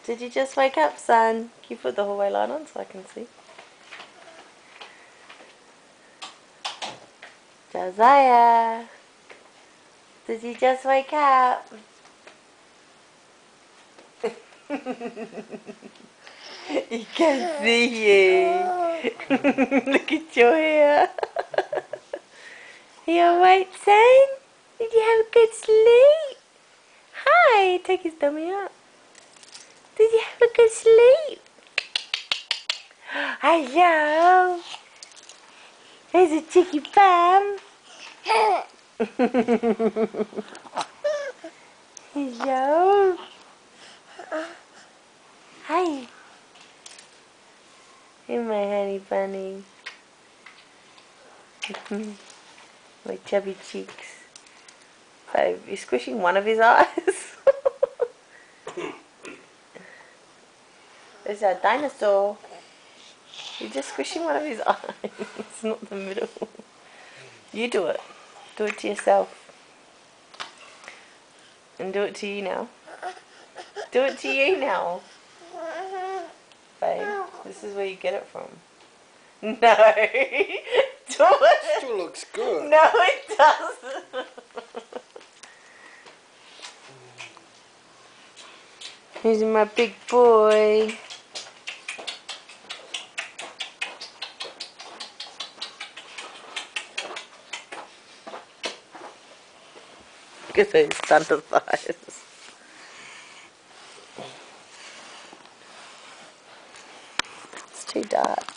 Did you just wake up, son? Can you put the hallway light on so I can see? Josiah, did you just wake up? He can see you. Look at your hair. Are you alright, son? Did you have a good sleep? Hi, take his dummy out. Did you have a good sleep? Hello. There's a cheeky bum. Hello. Hi. Hey, my honey bunny. My chubby cheeks. So you're squishing one of his eyes. There's a dinosaur. You're just squishing one of his eyes. It's not the middle. You do it. Do it to yourself. And do it to you now. Do it to you now. Babe, this is where you get it from. No. Do it. Still looks good. No, it doesn't. Here's my big boy. Look at those thunder thighs. It's too dark.